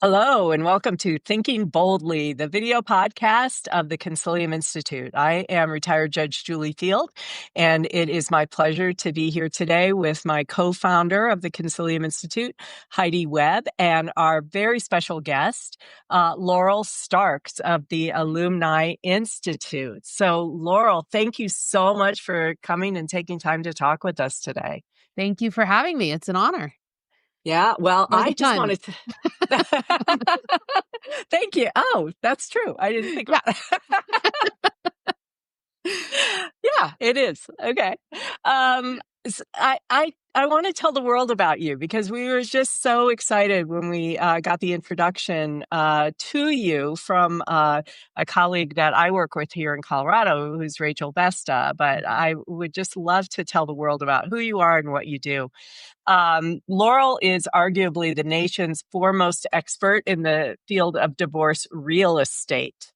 Hello, and welcome to Thinking Boldly, the video podcast of the Consilium Institute. I am retired Judge Julie Field, and it is my pleasure to be here today with my co-founder of the Consilium Institute, Heidi Webb, and our very special guest, Laurel Starks of the Ilumni Institute. So, Laurel, thank you so much for coming and taking time to talk with us today. Thank you for having me. It's an honor. Yeah, well, I just Anytime. wanted to. Thank you. Oh, that's true. I didn't think Yeah. about it. Yeah, it is. Okay. I want to tell the world about you because we were just so excited when we got the introduction to you from a colleague that I work with here in Colorado, who's Rachel Vesta. But I would just love to tell the world about who you are and what you do. Laurel is arguably the nation's foremost expert in the field of divorce real estate,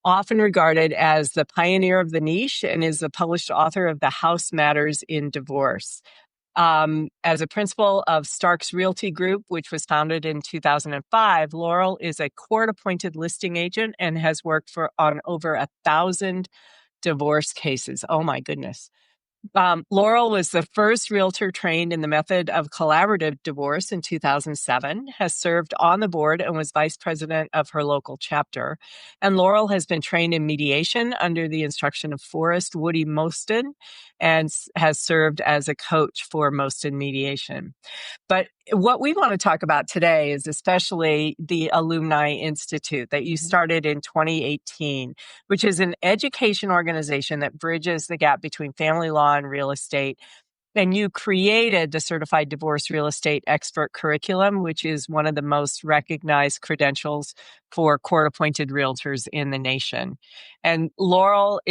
often regarded as the pioneer of the niche, and is the published author of The House Matters in Divorce. As a principal of Starks Realty Group, which was founded in 2005, Laurel is a court-appointed listing agent and has worked on over 1,000 divorce cases. Oh my goodness. Laurel was the first realtor trained in the method of collaborative divorce in 2007, has served on the board and was vice president of her local chapter. And Laurel has been trained in mediation under the instruction of Forrest Woody Moston and has served as a coach for Moston Mediation. But what we want to talk about today is especially the Ilumni Institute that you started in 2018, which is an education organization that bridges the gap between family law and real estate. And you created the Certified Divorce Real Estate Expert Curriculum, which is one of the most recognized credentials for court-appointed realtors in the nation. And Laurel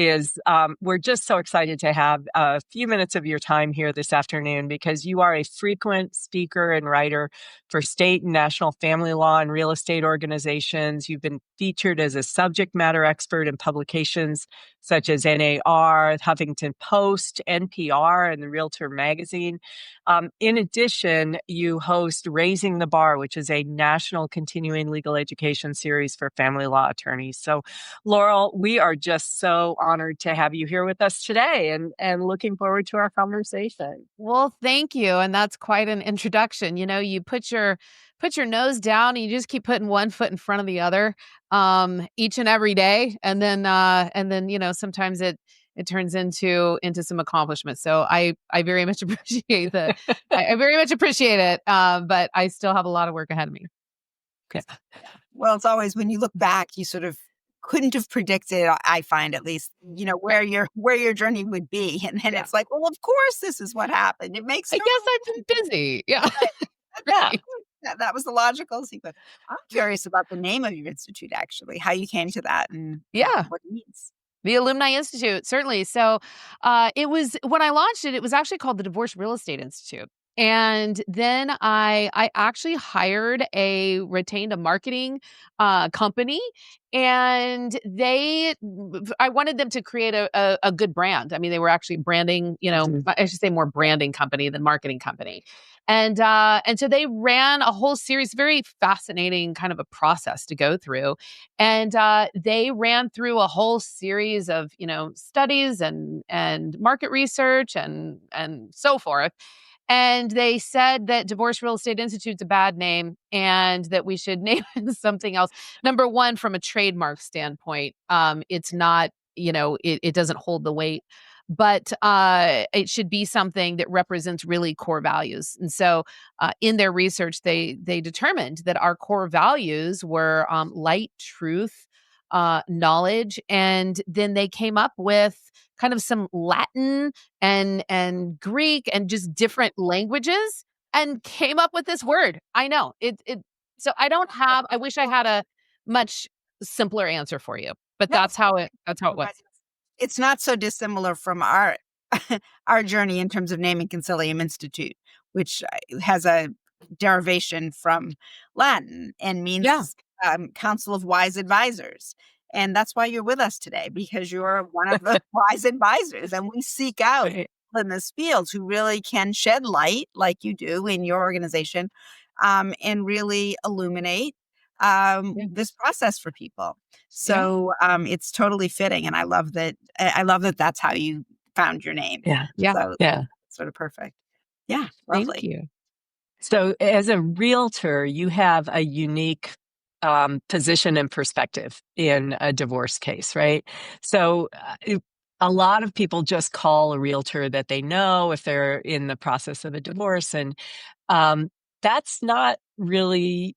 we're just so excited to have a few minutes of your time here this afternoon because you are a frequent speaker and writer for state and national family law and real estate organizations. You've been featured as a subject matter expert in publications such as NAR, Huffington Post, NPR, and the Realtor magazine. In addition, you host Raising the Bar, which is a national continuing legal education series for family law attorneys. So, Laurel, we are just so honored to have you here with us today and looking forward to our conversation. Well, thank you. And that's quite an introduction. You know, you put your nose down and you just keep putting one foot in front of the other each and every day. And then, sometimes it turns into some accomplishment. So I very much appreciate I very much appreciate it. But I still have a lot of work ahead of me. Well, it's always when you look back, you sort of couldn't have predicted, I find at least, where your journey would be. And then it's like, well, of course, this is what happened. It makes I guess I've been busy. Yeah. yeah. That was the logical sequence. I'm curious about the name of your institute, actually, how you came to that and what it means. The Ilumni Institute, certainly. So it was, when I launched it, it was actually called the Divorce Real Estate Institute. And then I actually retained a marketing company, and I wanted them to create a good brand. I mean, they were actually branding, I should say more branding company than marketing company. And so they ran a whole series, very fascinating kind of a process to go through. And they ran through a whole series of, studies and market research and so forth. And they said that Divorce Real Estate Institute's a bad name and that we should name it something else. Number one, from a trademark standpoint, it's not, it doesn't hold the weight, but it should be something that represents really core values. And so in their research, they determined that our core values were light, truth, knowledge, and then they came up with kind of some Latin and Greek and just different languages and came up with this word. I know it. So I wish I had a much simpler answer for you, but that's how it was. It's not so dissimilar from our our journey in terms of naming Consilium Institute, which has a derivation from Latin and means Council of Wise Advisors. And that's why you're with us today, because you're one of the wise advisors. And we seek out in this field who really can shed light, like you do in your organization, and really illuminate this process for people. So it's totally fitting, and I love that. I love that that's how you found your name. Yeah. So it's sort of perfect. Yeah, Thank lovely. you. So, as a realtor, you have a unique position and perspective in a divorce case, right? So, a lot of people just call a realtor that they know if they're in the process of a divorce, and um, that's not really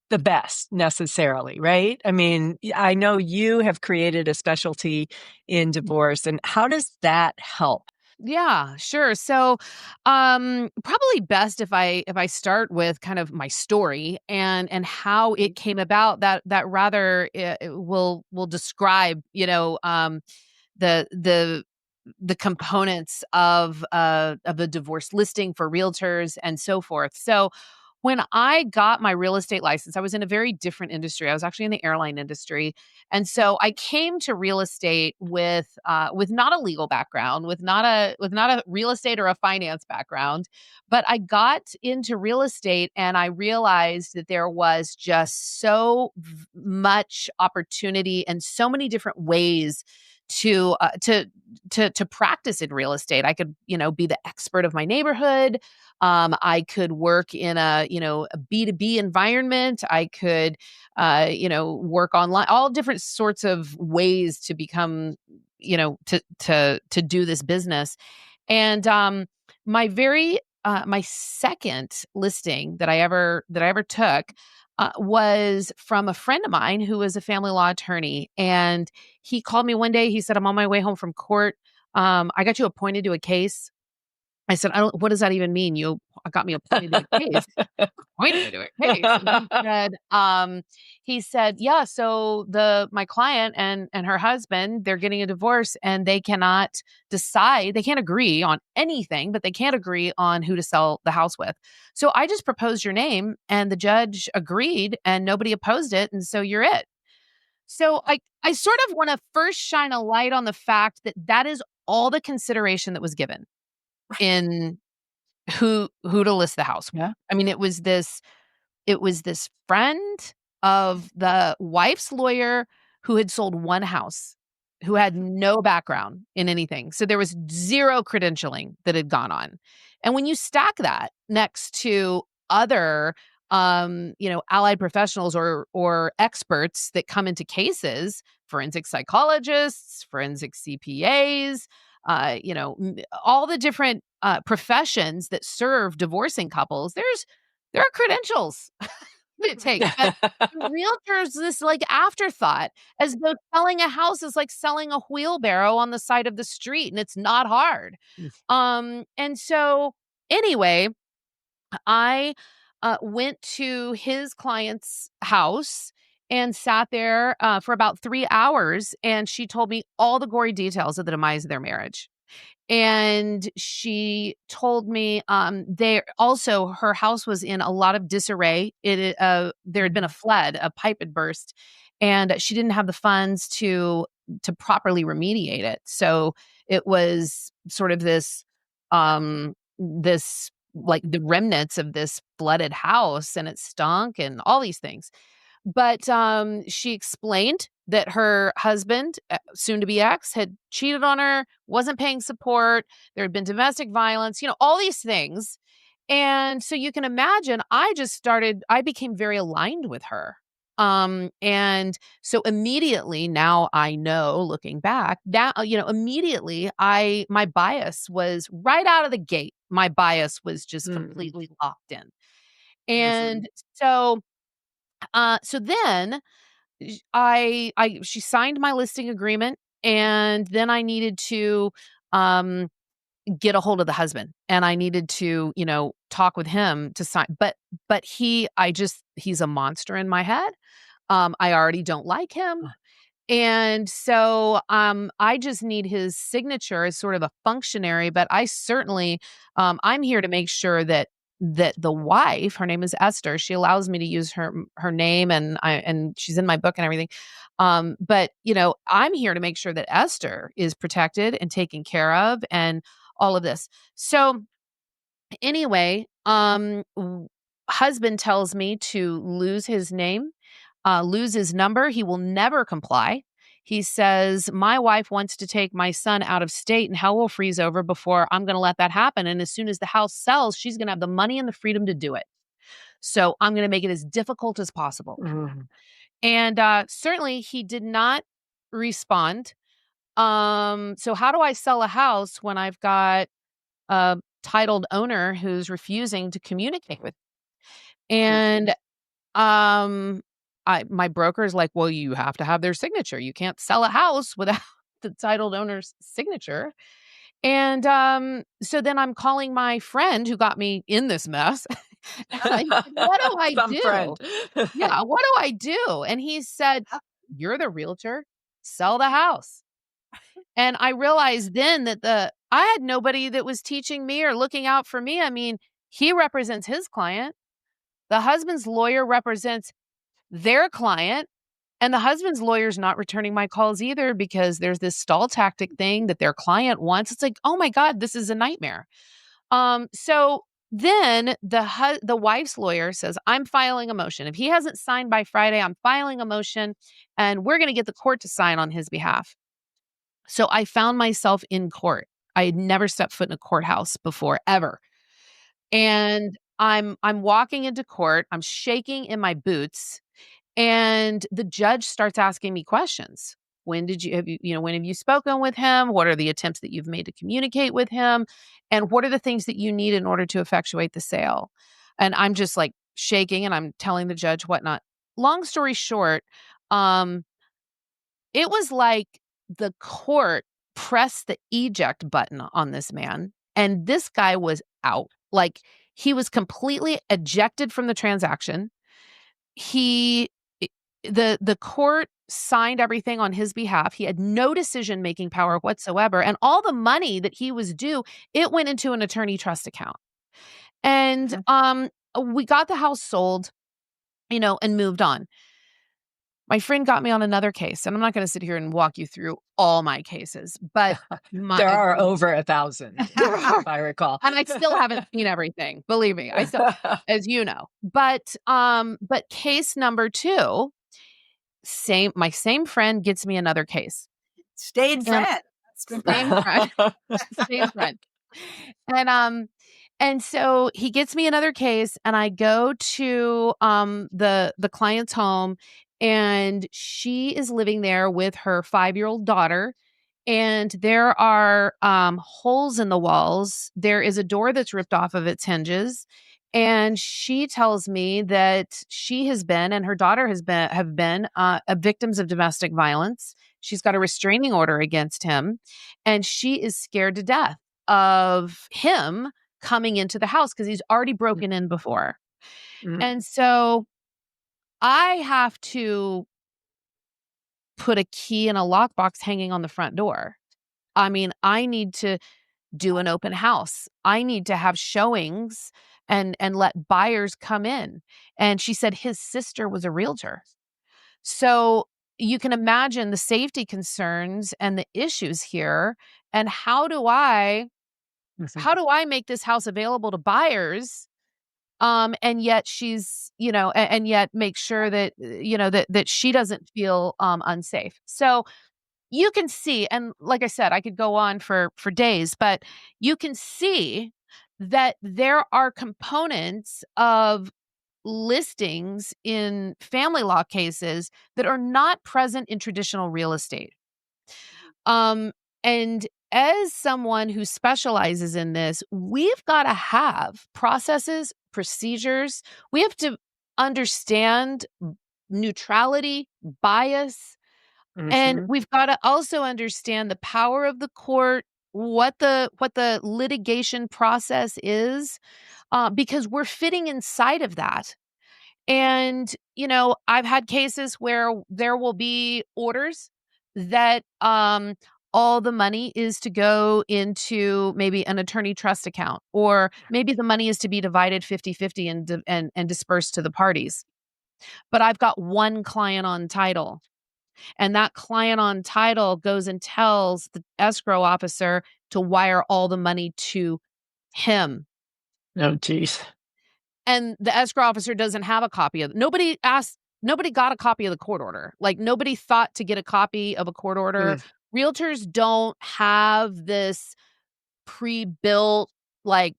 the best necessarily, right? I mean, I know you have created a specialty in divorce, and how does that help? Yeah, sure. So, probably best if I start with kind of my story and how it came about. That rather will describe, the the components of a divorce listing for realtors and so forth. So when I got my real estate license, I was in a very different industry. I was actually in the airline industry. And so I came to real estate with not a legal background, with not a real estate or a finance background, but I got into real estate and I realized that there was just much opportunity and so many different ways to practice in real estate. I could, be the expert of my neighborhood. I could work in a B2B environment. I could, work online, all different sorts of ways to become, to do this business. And my second listing that I ever took was from a friend of mine who was a family law attorney, and he called me one day. He said, "I'm on my way home from court. I got you appointed to a case." I said, "I don't. What does that even mean? You got me appointed to a case." Pointed me to a case. And he said, "Yeah, so my client and her husband, they're getting a divorce and they cannot decide, they can't agree on anything, but they can't agree on who to sell the house with. So I just proposed your name and the judge agreed and nobody opposed it. And so you're it." So I sort of want to first shine a light on the fact that that is all the consideration that was given in who to list the house with. Yeah. I mean, it was this friend of the wife's lawyer who had sold one house, who had no background in anything. So there was zero credentialing that had gone on. And when you stack that next to other allied professionals or experts that come into cases, forensic psychologists, forensic CPAs, all the different professions that serve divorcing couples, there are credentials that it takes. But realtors, this like afterthought, as though selling a house is like selling a wheelbarrow on the side of the street, and it's not hard. And so anyway, I went to his client's house and sat there for about 3 hours, and she told me all the gory details of the demise of their marriage. And she told me, they also her house was in a lot of disarray. There had been a flood, a pipe had burst, and she didn't have the funds to properly remediate it. So it was sort of this like the remnants of this flooded house, and it stunk and all these things. But, she explained that her husband, soon to be ex, had cheated on her, wasn't paying support, there had been domestic violence, all these things. And so you can imagine I became very aligned with her. And so immediately now I know, looking back, that, immediately my bias was right out of the gate. My bias was just completely locked in. And so then she signed my listing agreement, and then I needed to um get a hold of the husband, and I needed to, talk with him to sign. But he's a monster in my head. I already don't like him. And so, I just need his signature as sort of a functionary, but I certainly, I'm here to make sure that the wife, her name is Esther, she allows me to use her name, and she's in my book and everything. But I'm here to make sure that Esther is protected and taken care of, and all of this. So anyway, husband tells me to lose his name. lose his number. He will never comply. He says, my wife wants to take my son out of state and hell will freeze over before I'm going to let that happen. And as soon as the house sells, she's going to have the money and the freedom to do it. So I'm going to make it as difficult as possible. And certainly he did not respond. So how do I sell a house when I've got a titled owner who's refusing to communicate with me? And my broker is like, well, you have to have their signature. You can't sell a house without the titled owner's signature. And so then I'm calling my friend who got me in this mess. And I said, what do I Some do? friend. Yeah, what do I do? And he said, you're the realtor, sell the house. And I realized then that I had nobody that was teaching me or looking out for me. I mean, he represents his client. The husband's lawyer represents their client. And the husband's lawyer's not returning my calls either because there's this stall tactic thing that their client wants. It's like, oh my God, this is a nightmare. So then the wife's lawyer says, I'm filing a motion. If he hasn't signed by Friday, I'm filing a motion and we're going to get the court to sign on his behalf. So I found myself in court. I had never stepped foot in a courthouse before, ever. And I'm walking into court. I'm shaking in my boots. And the judge starts asking me questions. When have you spoken with him? What are the attempts that you've made to communicate with him? And what are the things that you need in order to effectuate the sale? And I'm just like shaking and I'm telling the judge whatnot. Long story short, it was like the court pressed the eject button on this man and this guy was out. Like he was completely ejected from the transaction. The court signed everything on his behalf. He had no decision-making power whatsoever. And all the money that he was due, it went into an attorney trust account. And we got the house sold, and moved on. My friend got me on another case, and I'm not going to sit here and walk you through all my cases, but there are over 1,000, if I recall. And I still haven't seen everything. Believe me, I still, as you know. But case number 2, my same friend gets me another case. Stayed friend. Same friend. Same friend. And so he gets me another case and I go to the client's home and she is living there with her 5-year-old daughter. And there are holes in the walls. There is a door that's ripped off of its hinges. And she tells me that she has been and her daughter have been victims of domestic violence. She's got a restraining order against him. And she is scared to death of him coming into the house because he's already broken in before. And so I have to put a key in a lockbox hanging on the front door. I mean, I need to do an open house. I need to have showings and let buyers come in. And she said his sister was a realtor. So you can imagine the safety concerns and the issues here. And how do I make this house available to buyers? And yet she's, and yet make sure that, that she doesn't feel unsafe. So you can see, and like I said, I could go on for days, but you can see that there are components of listings in family law cases that are not present in traditional real estate. And as someone who specializes in this, we've got to have processes, procedures. We have to understand neutrality, bias, and we've got to also understand the power of the court, what the litigation process is, because we're fitting inside of that. And, I've had cases where there will be orders that all the money is to go into maybe an attorney trust account, or maybe the money is to be divided 50-50 and dispersed to the parties. But I've got one client on title. And that client on title goes and tells the escrow officer to wire all the money to him. Oh, geez. And the escrow officer doesn't have a copy of it. Nobody asked nobody got a copy of the court order. Like, nobody thought to get a copy of a court order. Mm. Realtors don't have this pre-built, like,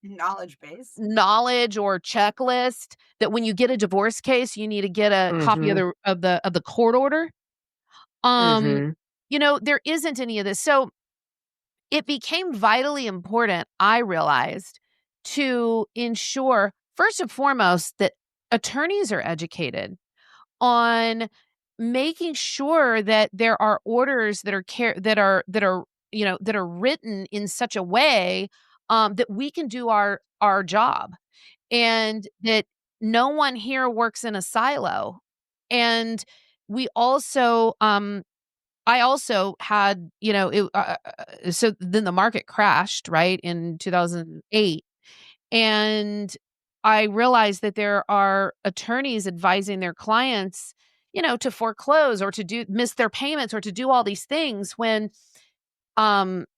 Knowledge base. knowledge or checklist that when you get a divorce case, you need to get a copy of Mhm. the court order. Um, Mhm. there isn't any of this. So it became vitally important, I realized, to ensure, first and foremost, that attorneys are educated on making sure that there are orders that are that are written in such a way that we can do our job, and that no one here works in a silo. And we also I also had, so then the market crashed, right, in 2008. And I realized that there are attorneys advising their clients, to foreclose or to miss their payments or to do all these things when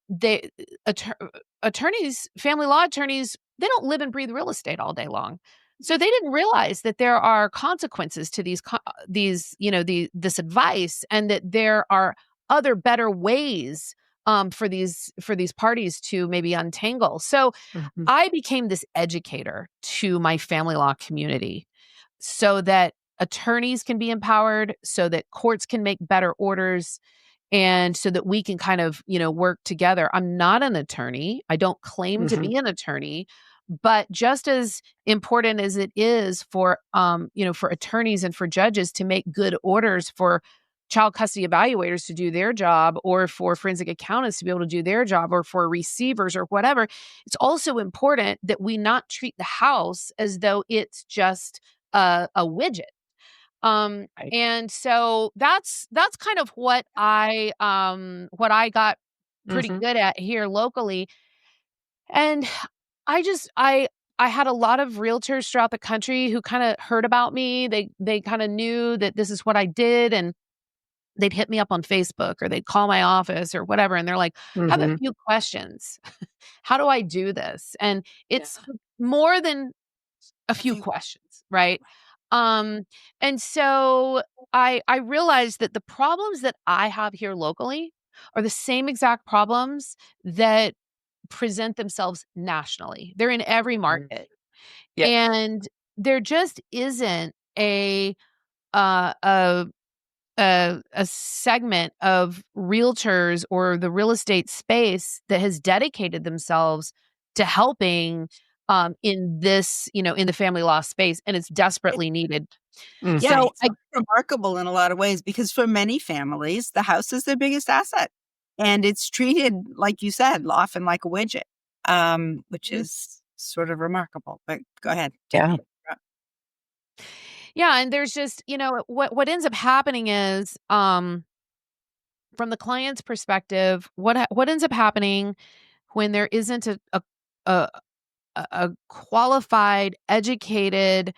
they attor attorneys, family law attorneys, they don't live and breathe real estate all day long. So they didn't realize that there are consequences to these, this advice, and that there are other better ways for these parties to maybe untangle. So Mhm. I became this educator to my family law community so that attorneys can be empowered, so that courts can make better orders, and so that we can kind of, work together. I'm not an attorney. I don't claim to Mhm. be an attorney, but just as important as it is for, for attorneys and for judges to make good orders, for child custody evaluators to do their job, or for forensic accountants to be able to do their job, or for receivers or whatever, it's also important that we not treat the house as though it's just a widget. Right. And so that's kind of what I got pretty Mhm. good at here locally. And I just I had a lot of realtors throughout the country who kind of heard about me. They kind of knew that this is what I did, and they'd hit me up on Facebook, or they'd call my office or whatever, and they're like, "I have a Mhm. few questions. How do I do this?" And Yeah. it's more than a A few few. questions, right? Um, and so I realized that the problems that I have here locally are the same exact problems that present themselves nationally. They're in every Mhm. market. Yep. And there just isn't uh, a a segment of realtors or the real estate space that has dedicated themselves to helping in this, in the family law space, and it's It, desperately needed. yeah, Mhm. So it's remarkable in a lot of ways because for many families, the house is their biggest asset. And it's treated, like you said, often like a widget, which is sort of remarkable. But go ahead, didn't Yeah. mean to interrupt. yeah, and there's just, what ends up happening is, from the client's perspective, what ends up happening when there isn't a a qualified, educated,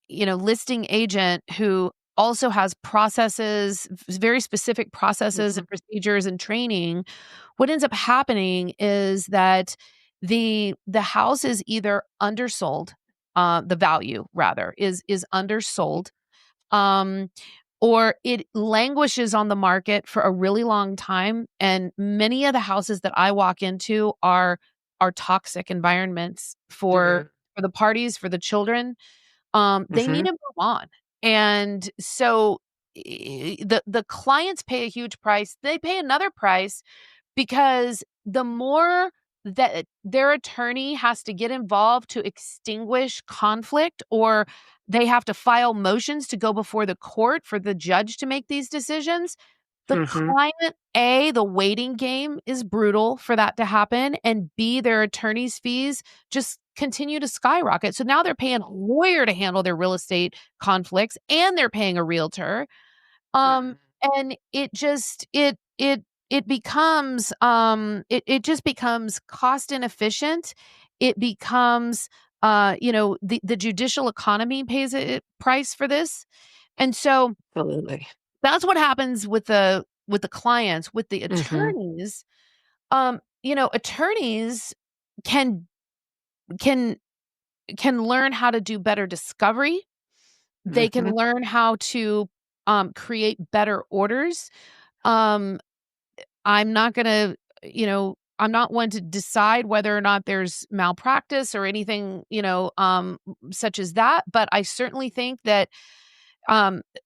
listing agent who also has processes, very specific processes Mhm. and procedures and training. What ends up happening is that the house is either undersold, the value rather is undersold, um, or it languishes on the market for a really long time. And many of the houses that I walk into are toxic environments Mhm. for the parties, for the children. They need Mhm. to move on. And so the clients pay a huge price. They pay another price because the more that their attorney has to get involved to extinguish conflict, or they have to file motions to go before the court for the judge to make these decisions, the Mhm. client, A, the waiting game is brutal for that to happen, and B, their attorney's fees just continue to skyrocket. So now they're paying a lawyer to handle their real estate conflicts, and they're paying a realtor. Um, Mhm. and it just becomes cost inefficient. It becomes, the judicial economy pays a price for this. And so Absolutely. that's what happens with the clients. With the Mhm. attorneys, attorneys can can can learn how to do better discovery. They can Mhm. learn how to create better orders. Um, I'm not gonna, I'm not one to decide whether or not there's malpractice or anything, such as that. But I certainly think that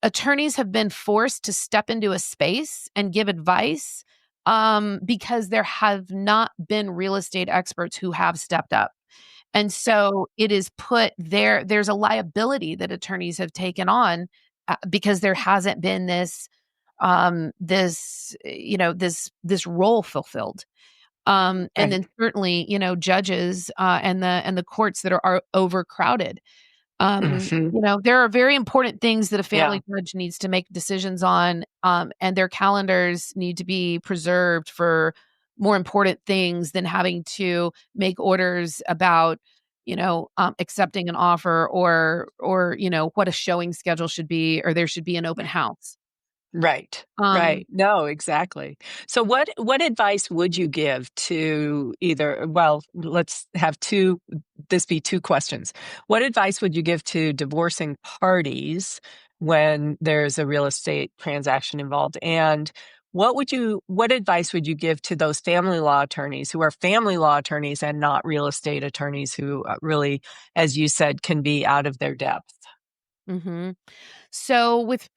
attorneys have been forced to step into a space and give advice because there have not been real estate experts who have stepped up. And so it is put there, there's a liability that attorneys have taken on because there hasn't been this role fulfilled. And Right. then certainly, judges and the courts that are overcrowded. Mhm. There are very important things that a Yeah. family judge needs to make decisions on, and their calendars need to be preserved for more important things than having to make orders about, accepting an offer or what a showing schedule should be, or there should be an open house. Right. Um, Right. No, exactly. So what advice would you give to either, well, let's have this be two questions. What advice would you give to divorcing parties when there's a real estate transaction involved? And what advice would you give to those family law attorneys who are family law attorneys and not real estate attorneys who really, as you said, can be out of their depth? mhm. So with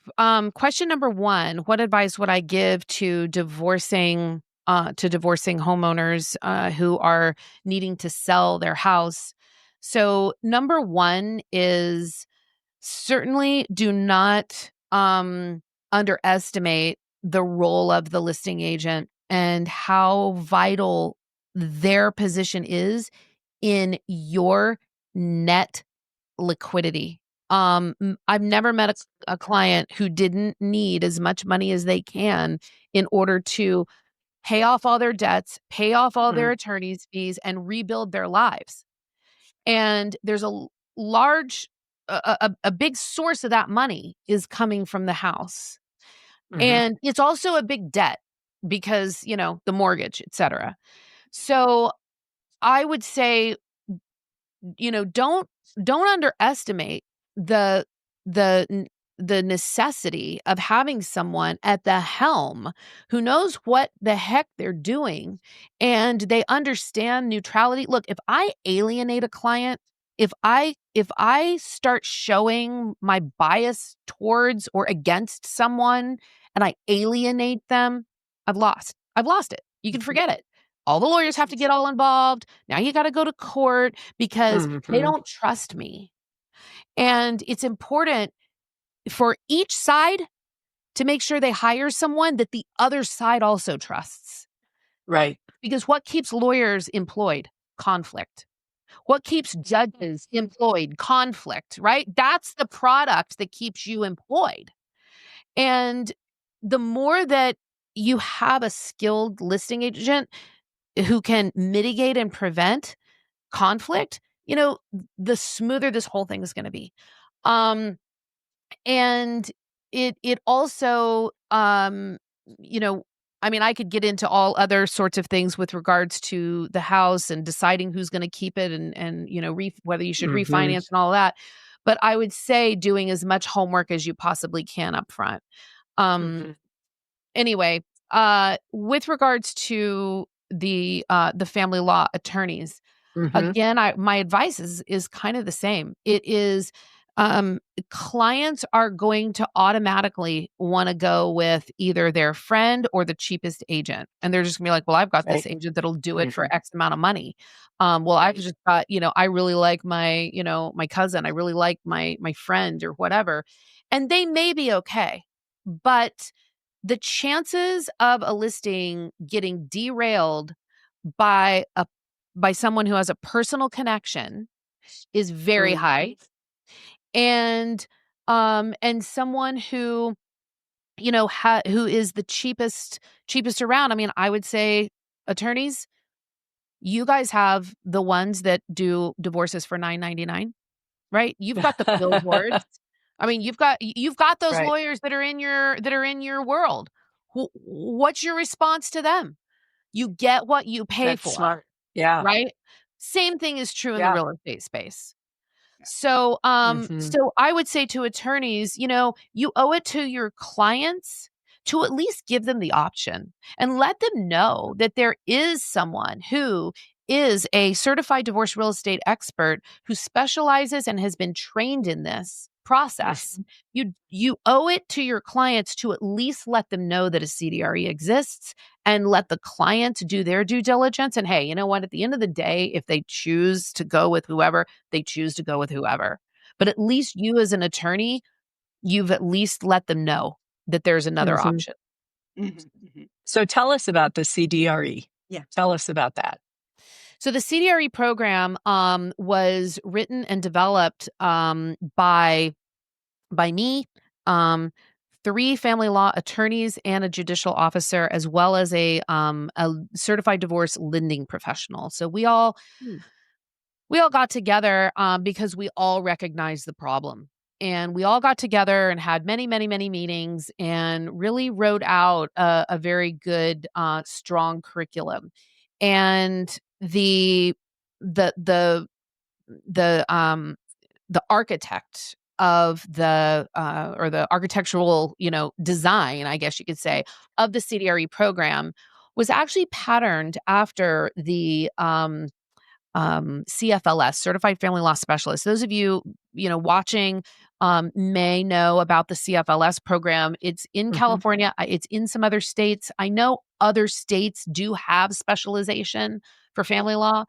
question number 1, what advice would I give to divorcing homeowners who are needing to sell their house? So number 1 is certainly do not underestimate the role of the listing agent and how vital their position is in your net liquidity. I've never met a client who didn't need as much money as they can in order to pay off all their debts, pay off all their Mm, attorney's fees, and rebuild their lives. And there's large, a big source of that money is coming from the house. mhm. And it's also a big debt because, the mortgage, et cetera. So I would say, don't underestimate the the n- the necessity of having someone at the helm who knows what the heck they're doing and they understand neutrality. Look, if I alienate a client, if I start showing my bias towards or against someone and I alienate them, I've lost. I've lost it. You can forget it. All the lawyers have to get all involved. Now you got to go to court because they Mhm. don't trust me. And it's important for each side to make sure they hire someone that the other side also trusts. Right. Because what keeps lawyers employed? Conflict. What keeps judges employed? Conflict, right? That's the product that keeps you employed. And the more that you have a skilled listing agent who can mitigate and prevent conflict, the smoother this whole thing is gonna be. Um, and it also, you know, I mean, I could get into all other sorts of things with regards to the house and deciding who's gonna keep it and whether you should Mhm. refinance and all that. But I would say doing as much homework as you possibly can up front. Um, Mhm. anyway, with regards to the family law attorneys, Mhm. again, my advice is kind of the same. It is, clients are going to automatically wanna go with either their friend or the cheapest agent, and they're just gonna be like, "Well, I've got this Right. agent that'll do it for Mhm. X amount of money." Well, I've Right. just got, I really like my cousin, I really like my friend or whatever, and they may be okay, but the chances of a listing getting derailed by a by someone who has a personal connection is very Mhm. high, and someone who, who is the cheapest around. I mean, I would say attorneys, you guys have the ones that do divorces for 9.99, right? You've got the billboards. I mean, you've got those Right. lawyers that are in your world. What's your response to them? You get what you pay That's for, smart. Yeah. right? Same thing is true in the Yeah. real estate space. So, Mhm. so I would say to attorneys, you owe it to your clients to at least give them the option and let them know that there is someone who is a certified divorce real estate expert who specializes and has been trained in this process. Mhm. You owe it to your clients to at least let them know that a CDRE exists and let the client do their due diligence. And hey, you know what? At the end of the day, if they choose to go with whoever, they choose to go with whoever. But at least you as an attorney, you've at least let them know that there's another Mhm. option. Mhm, mhm. So tell us about the CDRE. Yeah. Tell us about that. So the CDRE program was written and developed by me, um, three family law attorneys, and a judicial officer, as well as a certified divorce lending professional. So Hmm. we all got together because we all recognized the problem. And we all got together and had many, many, many meetings and really wrote out a very good, strong curriculum. And the the the the architect of the or the architectural, design, I guess you could say, of the CDRE program was actually patterned after the CFLS, Certified Family Law Specialist. Those of you, watching may know about the CFLS program. It's in Mhm. California. It's in some other states. I know other states do have specialization for family law.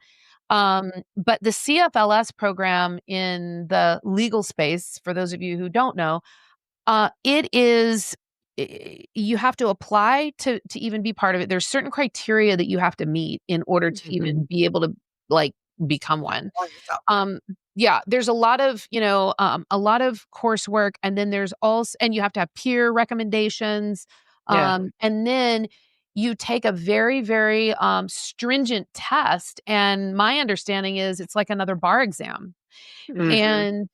But the CFLS program in the legal space, for those of you who don't know, it is you have to apply to even be part of it. There's certain criteria that you have to meet in order to even Mhm. be able to like become one. Or yourself. Yeah, there's a lot of coursework, and then there's also, and you have to have peer recommendations, Yeah. and then you take a very, very stringent test. And my understanding is it's like another bar exam. Mhm. And,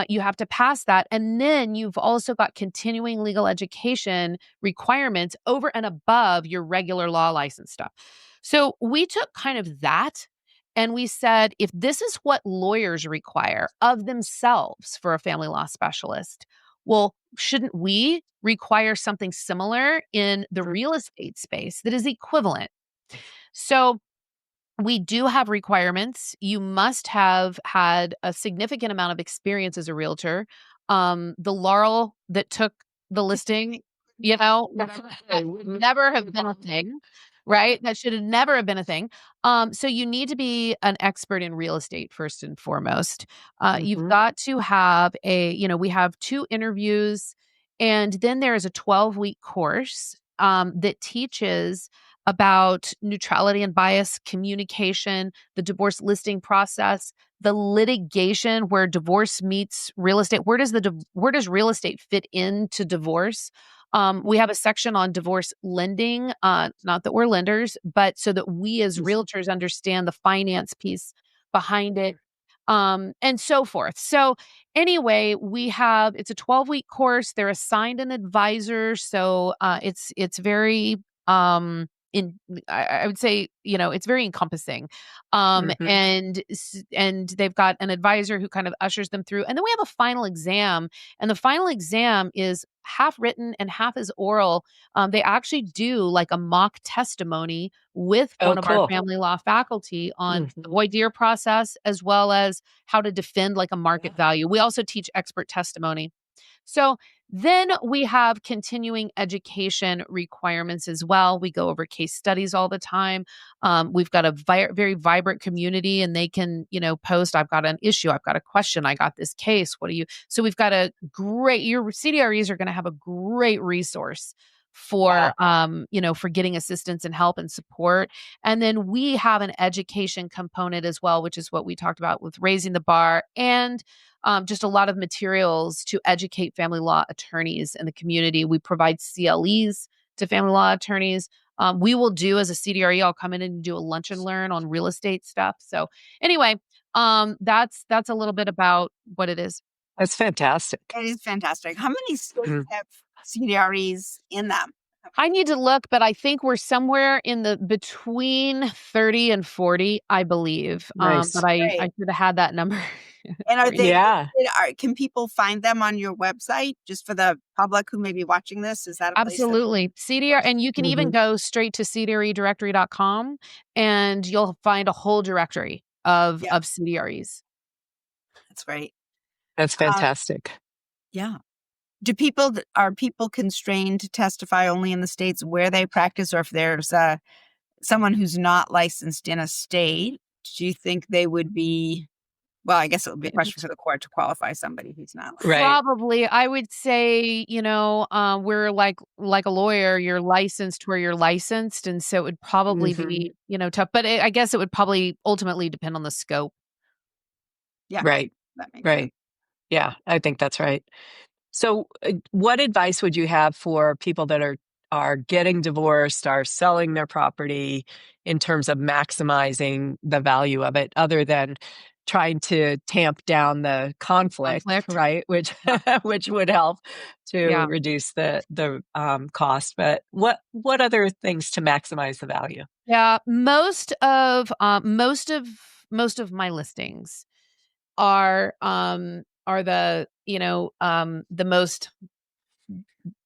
you have to pass that, and then you've also got continuing legal education requirements over and above your regular law license stuff. So, we took kind of that, and we said, "If this is what lawyers require of themselves for a family law specialist, well, shouldn't we require something similar in the real estate space that is equivalent?" So we do have requirements. You must have had a significant amount of experience as a realtor. The Laurel that took the listing, that would never have been a thing, right? That should have never have been a thing. So you need to be an expert in real estate first and foremost. You've Mhm. got to have we have 2 interviews, and then there is a 12-week course that teaches about neutrality and bias communication, the divorce listing process, the litigation where divorce meets real estate. Where does real estate fit into divorce? We have a section on divorce lending, not that we're lenders, but so that we as realtors understand the finance piece behind it, and so forth. So anyway, it's a 12-week course. They're assigned an advisor, so it's very in I would say, it's very encompassing. Mhm. And they've got an advisor who kind of ushers them through. And then we have a final exam, and the final exam is half written and half is oral. They actually do like a mock testimony with Oh, one of our cool. family law faculty on the Mhm. voir dire process, as well as how to defend like a market value. We also teach expert testimony. So then we have continuing education requirements as well. We go over case studies all the time. We've got a very vibrant community, and they can, post, I've got an issue, I've got a question, I got this case. What do you? So we've got your CDREs are going to have a great resource for, Wow. for getting assistance and help and support. And then we have an education component as well, which is what we talked about with raising the bar, and just a lot of materials to educate family law attorneys in the community. We provide CLEs to family law attorneys. We will do as a CDRE, I'll come in and do a lunch and learn on real estate stuff. So anyway, that's a little bit about what it is. That's fantastic. It is fantastic. How many states Mhm. have CDREs in them? I need to look, but I think we're somewhere in the between 30 and 40, I believe. But Nice. I Great. should have had that number. And are they Yeah. can people find them on your website? Just for the public who may be watching this, is that a place that Absolutely. CDR, and you can even Mhm. go straight to cdredirectory.com and you'll find a whole directory of Yeah, CDREs. that's great. That's Uh, fantastic. yeah. Are people constrained to testify only in the states where they practice, or if there's someone who's not licensed in a state, do you think they would be, well, I guess it would be a question for the court to qualify somebody who's not licensed. Right. Probably, I would say, we're like a lawyer, you're licensed where you're licensed, and so it would probably Mhm. be, tough, but I guess it would probably ultimately depend on the scope. Yeah, Right. that makes sense. Right. Yeah, I think that's right. So, what advice would you have for people that are getting divorced, are selling their property in terms of maximizing the value of it, other than trying to tamp down the conflict, Conflict? right? Which Yeah. which would help to Yeah. reduce the cost. But what other things to maximize the value? Yeah, most of my listings are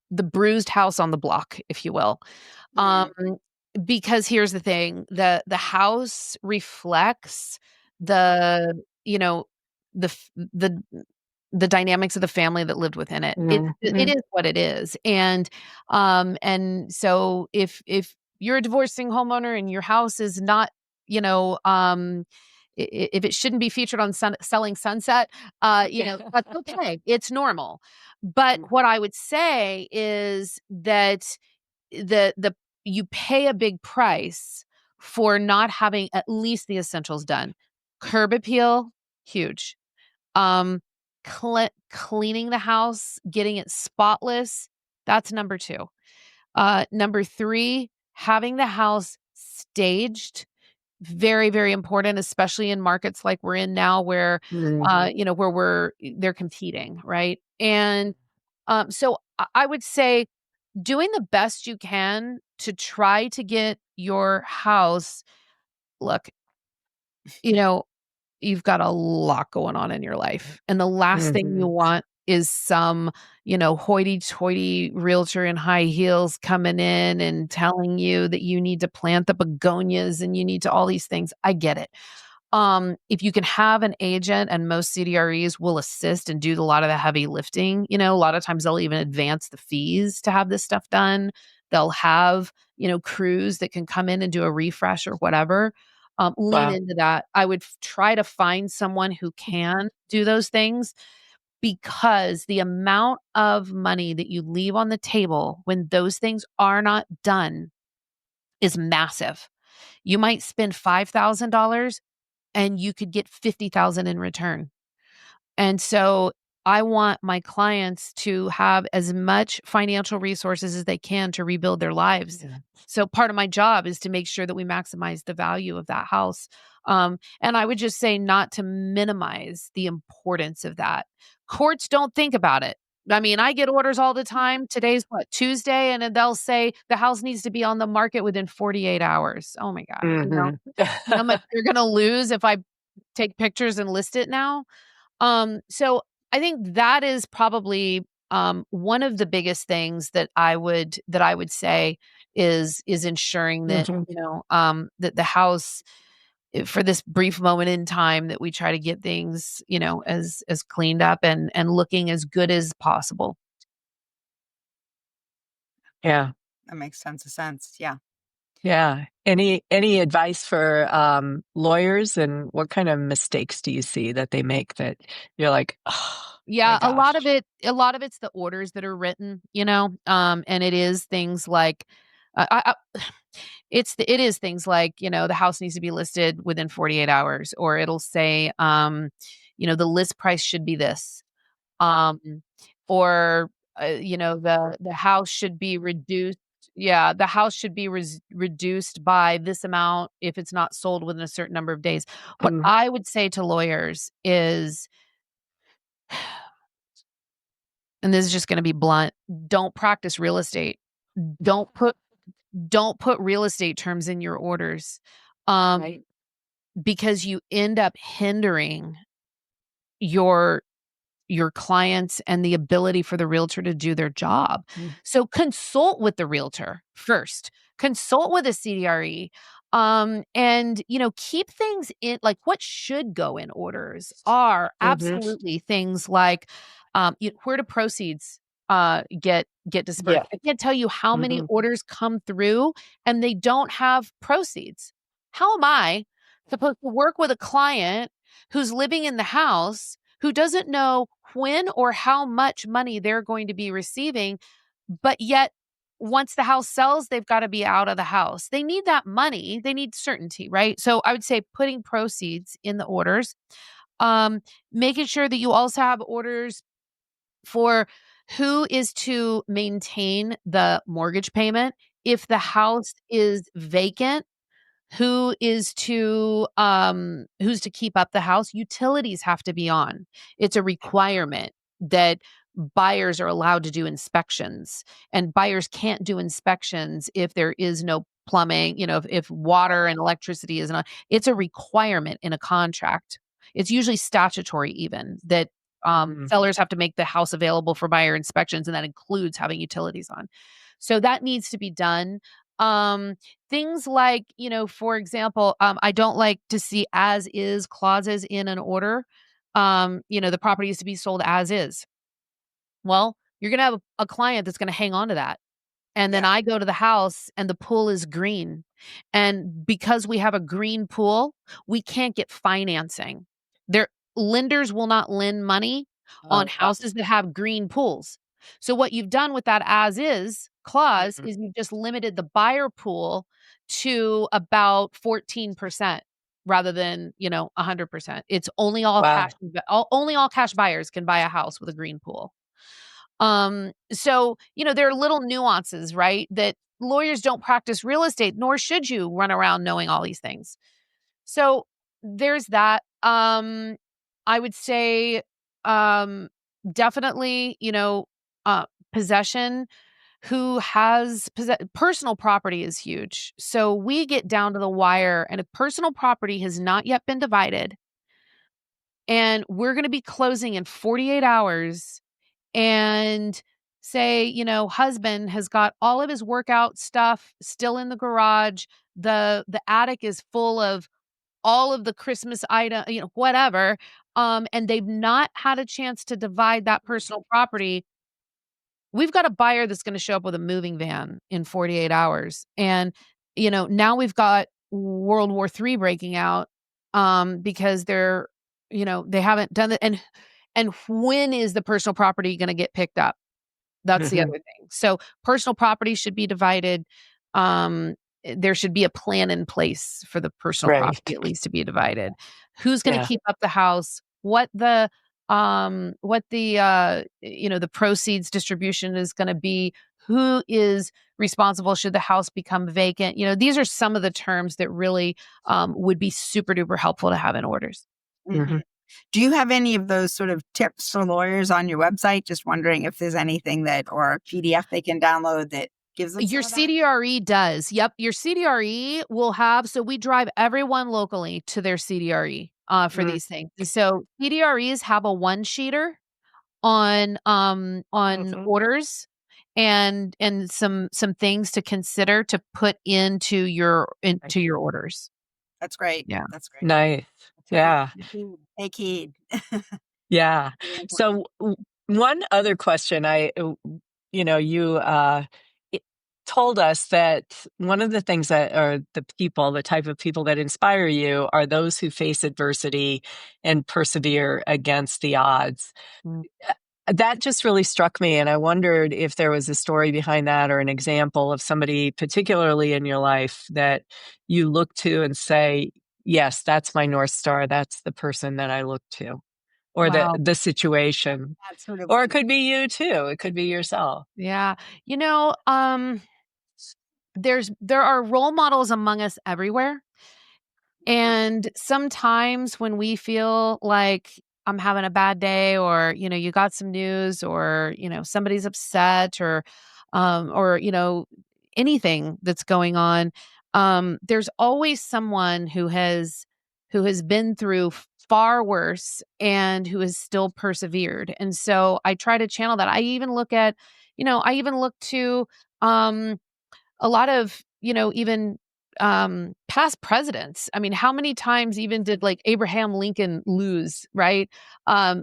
the bruised house on the block, if you will. Um, Mm, because here's the thing, the house reflects the, you know, the dynamics of the family that lived within it. It Mhm. is what it is. And so if you're a divorcing homeowner and your house is not, you know, if it shouldn't be featured on Selling Sunset, that's okay. It's normal. But what I would say is that the you pay a big price for not having at least the essentials done. Curb appeal, huge. Um, cleaning the house, getting it spotless, that's number 2. Number 3, having the house staged, very, very important, especially in markets like we're in now where, Mhm. where they're competing, right? And, so I would say doing the best you can to try to get your house look, you know, you've got a lot going on in your life, and the last thing you Mhm. want is some, hoity-toity realtor in high heels coming in and telling you that you need to plant the begonias and you need to all these things. I get it. If you can have an agent, and most CDREs will assist and do a lot of the heavy lifting, a lot of times they'll even advance the fees to have this stuff done. They'll have, crews that can come in and do a refresh or whatever. Lean Wow. into that. I would try to find someone who can do those things, because the amount of money that you leave on the table when those things are not done is massive. You might spend $5,000 and you could get 50,000 in return. And so I want my clients to have as much financial resources as they can to rebuild their lives. Yeah. So part of my job is to make sure that we maximize the value of that house. And I would just say not to minimize the importance of that. Courts don't think about it. I mean, I get orders all the time. Today's what, Tuesday? And then they'll say the house needs to be on the market within 48 hours. Oh my God. Mhm. How much you're going to lose if I take pictures and list it now? So I think that is probably one of the biggest things that I would say is ensuring that Mhm. that the house, for this brief moment in time, that we try to get things as cleaned up and looking as good as possible. Yeah. that makes tons of sense. Yeah. Yeah. Any advice for lawyers, and what kind of mistakes do you see that they make that you're like, oh my Yeah, gosh? a lot of it's the orders that are written, and it is things like, it is things like, the house needs to be listed within 48 hours, or it'll say, the list price should be this, um, or, the house should be reduced. Yeah, the house should be reduced by this amount if it's not sold within a certain number of days. What Mm. I would say to lawyers is, and this is just gonna be blunt, don't practice real estate. Don't put don't put real estate terms in your orders, um, Right. because you end up hindering your clients and the ability for the realtor to do their job. So consult with the realtor first. Consult with a CDRE. And keep things in, like, what should go in orders are absolutely things like where do proceeds get dispersed. Yeah. I can't tell you how many orders come through and they don't have proceeds. How am I supposed to work with a client who's living in the house who doesn't know when or how much money they're going to be receiving, but yet once the house sells, they've got to be out of the house. They need that money. They need certainty, right? So I would say putting proceeds in the orders, making sure that you also have orders for who is to maintain the mortgage payment. If the house is vacant, who's to keep up the house. Utilities have to be on. It's a requirement that buyers are allowed to do inspections, and buyers can't do inspections if there is no plumbing, if water and electricity is not. It's a requirement in a contract. It's usually statutory even that sellers have to make the house available for buyer inspections, and that includes having utilities on. So that needs to be done. Things like, for example, I don't like to see as is clauses in an order. The property is to be sold as is. Well, you're going to have a client that's going to hang on to that. And then I go to the house and the pool is green. And because we have a green pool, we can't get financing. Their lenders will not lend money on houses that have green pools. So what you've done with that as is clause is you've just limited the buyer pool to about 14% rather than, 100%. It's only all cash, only all cash buyers can buy a house with a green pool. So, there are little nuances, right? That lawyers don't practice real estate, nor should you run around knowing all these things. So there's that. I would say, definitely, possession, who has personal property is huge. So we get down to the wire, and if personal property has not yet been divided and we're going to be closing in 48 hours, and say, husband has got all of his workout stuff still in the garage. The attic is full of all of the Christmas item, whatever. And they've not had a chance to divide that personal property. We've got a buyer that's going to show up with a moving van in 48 hours. And, now we've got World War III breaking out, because they haven't done it. And when is the personal property going to get picked up? That's the other thing. So personal property should be divided. There should be a plan in place for the personal property at least to be divided. Who's going to keep up the house? The proceeds distribution is going to be. Who is responsible should the house become vacant? These are some of the terms that really would be super duper helpful to have in orders. Do you have any of those sort of tips for lawyers on your website? Just wondering if there's anything or a PDF they can download that gives them your CDRE does. Yep. Your CDRE will have, so we drive everyone locally to their CDRE for these things. So CDREs have a one-sheeter on orders and some things to consider to put into your orders. That's great. Yeah. That's great. Nice. Yeah. Take heed. Yeah. So one other question, you told us that one of the things that are the type of people that inspire you are those who face adversity and persevere against the odds. That just really struck me. And I wondered if there was a story behind that or an example of somebody particularly in your life that you look to and say, yes, that's my North Star. That's the person that I look to, or the situation. Or it could be you too. It could be yourself. Yeah. There are role models among us everywhere. And sometimes when we feel like I'm having a bad day, or, you got some news, or, somebody's upset, or, anything that's going on, there's always someone who has who has been through far worse and who has still persevered. And so I try to channel that. I even look at, I even look to um, a lot of, even past presidents. I mean, how many times even did like Abraham Lincoln lose, right?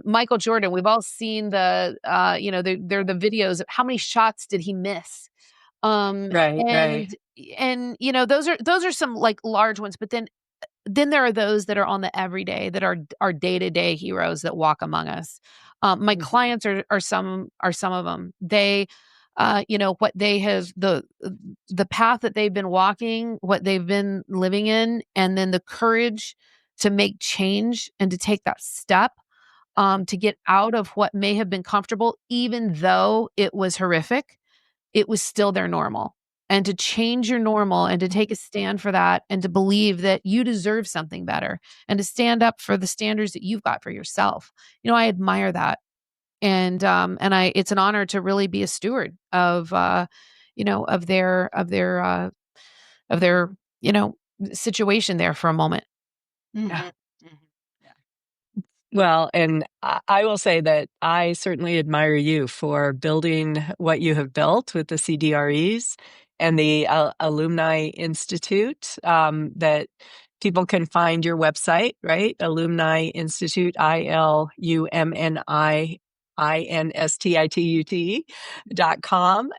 Michael Jordan, we've all seen they're the videos of how many shots did he miss? Um, Right, right. and those are some like large ones, but then there are those that are on the everyday that are day-to-day heroes that walk among us. My Mhm. clients are some of them. They, what they have the path that they've been walking, what they've been living in, and then the courage to make change and to take that step, to get out of what may have been comfortable, even though it was horrific. It was still their normal. And to change your normal and to take a stand for that and to believe that you deserve something better and to stand up for the standards that you've got for yourself. I admire that. And it's an honor to really be a steward of of their situation there for a moment. Yeah. Mhm. Mhm. Yeah. Well, and I will say that I certainly admire you for building what you have built with the CDREs and the Alumni Institute, that people can find your website, right? Alumni Institute, ILUMNI INSTITUT.com.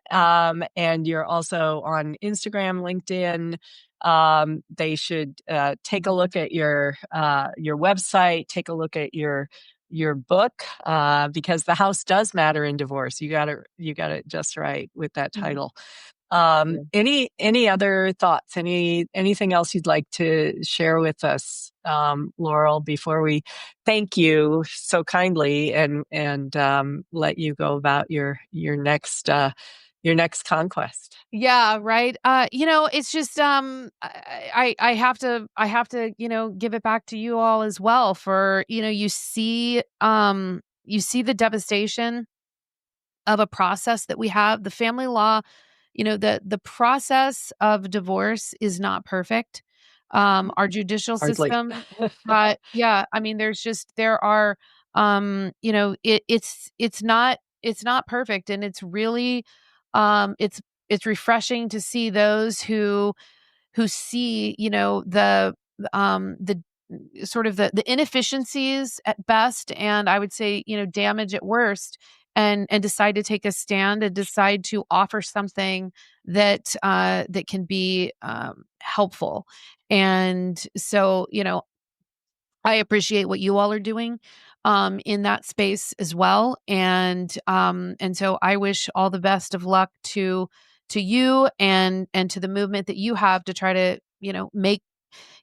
And you're also on Instagram, LinkedIn. They should take a look at your website, take a look at your book, because the house does matter in divorce. You got it just right with that Mhm. title. Yeah. Any other thoughts? Anything else you'd like to share with us, Laurel, before we thank you so kindly and let you go about your next conquest? Yeah, right. It's just I have to, give it back to you all as well for, you see the devastation of a process that we have. The family law, the process of divorce is not perfect. Our judicial Hardly. system, yeah, I mean, there are, it's not perfect, and it's really, it's refreshing to see those who see, the sort of the inefficiencies at best, and I would say, damage at worst, and decide to take a stand and decide to offer something that can be helpful. And so, I appreciate what you all are doing in that space as well. And so I wish all the best of luck to you and to the movement that you have to try to, make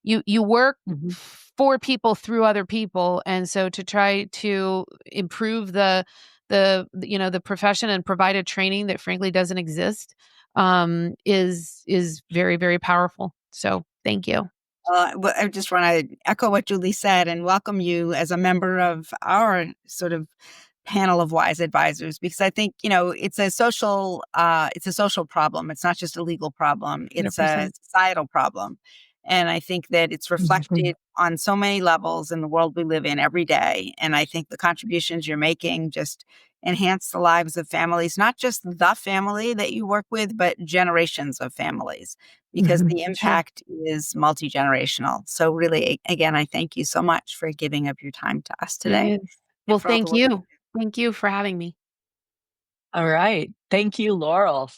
you work Mhm. for people through other people. And so to try to improve the profession and provide a training that frankly doesn't exist, is very, very powerful. So thank you. Well, I just want to echo what Julie said and welcome you as a member of our sort of panel of wise advisors, because I think, it's a social problem. It's not just a legal problem. It's a 100%. societal problem. And I think that it's Mhm. reflected on so many levels in the world we live in every day. And I think the contributions you're making just enhance the lives of families, not just the family that you work with, but generations of families, because Mhm. the Sure. impact is multi-generational. So really, again, I thank you so much for giving up your time to us It today is. and Well, for all the thank work. you. Thank you for having me. All right. Thank you, Laurel.